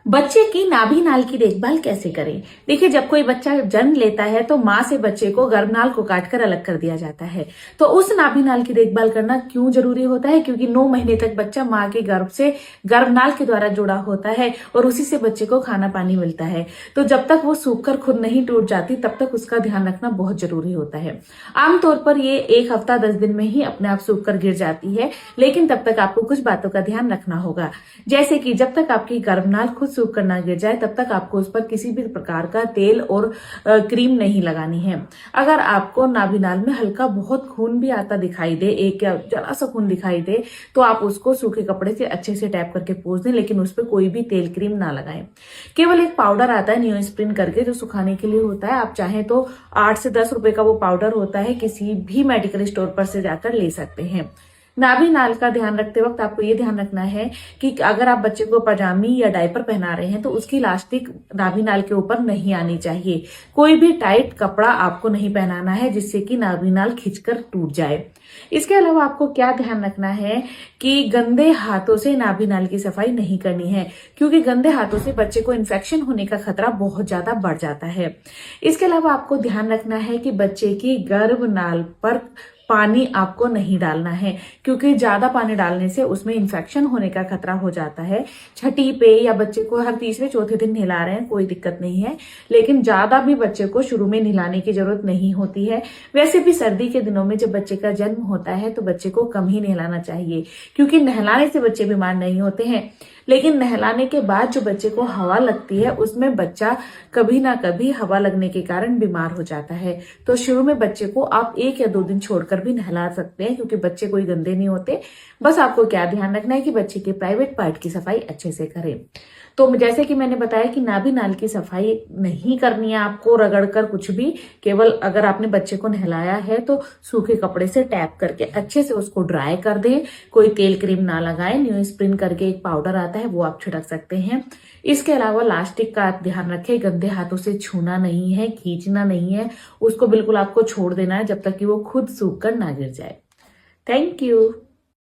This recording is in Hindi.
बच्चे की नाभि नाल की देखभाल कैसे करें। देखिए, जब कोई बच्चा जन्म लेता है तो माँ से बच्चे को गर्भनाल को काटकर अलग कर दिया जाता है। तो उस नाभि नाल की देखभाल करना क्यों जरूरी होता है? क्योंकि 9 महीने तक बच्चा माँ के गर्भ से गर्भनाल के द्वारा जुड़ा होता है और उसी से बच्चे को खाना पानी मिलता है। तो जब तक वो सूखकर खुद नहीं टूट जाती तब तक उसका ध्यान रखना बहुत जरूरी होता है। आमतौर पर ये 1 हफ्ता 10 दिन में ही अपने आप सूख कर गिर जाती है, लेकिन तब तक आपको कुछ बातों का ध्यान रखना होगा। जैसे कि जब तक आपकी गर्भनाल खुद सूख कर ना गिर जाए तब तक आपको उस पर किसी भी प्रकार का तेल और क्रीम नहीं लगानी है। अगर आपको नाभिनाल में हल्का बहुत खून भी आता दिखाई दे, एक या जरा सा खून दिखाई दे, तो आप उसको सूखे कपड़े से अच्छे से टैप करके पोंछ दें, लेकिन उस पर कोई भी तेल क्रीम ना लगाएं। केवल एक पाउडर आता है नियोस्प्रिन करके, जो सुखाने के लिए होता है। आप चाहें तो 8 से 10 रुपए का वो पाउडर होता है, किसी भी मेडिकल स्टोर पर से जाकर ले सकते हैं। नाभि नाल का ध्यान रखते वक्त आपको ये ध्यान रखना है कि अगर आप बच्चे को पजामी या डायपर पहना रहे हैं तो उसकी इलास्टिक नाभि नाल के ऊपर नहीं आनी चाहिए। कोई भी टाइट कपड़ा आपको नहीं पहनाना है जिससे कि नाभि नाल खिंचकर टूट जाए। इसके अलावा आपको क्या ध्यान रखना है कि गंदे हाथों से नाभि नाल की सफाई नहीं करनी है, क्योंकि गंदे हाथों से बच्चे को इन्फेक्शन होने का खतरा बहुत ज्यादा बढ़ जाता है। इसके अलावा आपको ध्यान रखना है कि बच्चे की गर्भनाल पर पानी आपको नहीं डालना है, क्योंकि ज्यादा पानी डालने से उसमें इन्फेक्शन होने का खतरा हो जाता है। छठी पे या बच्चे को हर तीसरे चौथे दिन नहला रहे हैं, कोई दिक्कत नहीं है, लेकिन ज्यादा भी बच्चे को शुरू में नहलाने की जरूरत नहीं होती है। वैसे भी सर्दी के दिनों में जब बच्चे का जन्म होता है तो बच्चे को कम ही नहलाना चाहिए, क्योंकि नहलाने से बच्चे बीमार नहीं होते हैं, लेकिन नहलाने के बाद जो बच्चे को हवा लगती है उसमें बच्चा कभी ना कभी हवा लगने के कारण बीमार हो जाता है। तो शुरू में बच्चे को आप 1 या 2 दिन छोड़कर भी नहला सकते हैं, क्योंकि बच्चे कोई गंदे नहीं होते। बस आपको क्या ध्यान रखना है कि बच्चे के प्राइवेट पार्ट की सफाई अच्छे से करें। तो जैसे कि मैंने बताया कि नाभि नाल की सफाई नहीं करनी है आपको रगड़ कर कुछ भी, केवल अगर आपने बच्चे को नहलाया है तो सूखे कपड़े से टैप करके अच्छे से उसको ड्राई कर दें। कोई तेल क्रीम ना लगाएं। नियोस्प्रिन करके एक पाउडर आता है, वो आप छिड़क सकते हैं। इसके अलावा लास्टिक का आप ध्यान रखें, गंदे हाथों से छूना नहीं है, खींचना नहीं है, उसको बिल्कुल आपको छोड़ देना है जब तक कि वो खुद सूख कर ना गिर जाए। Thank you.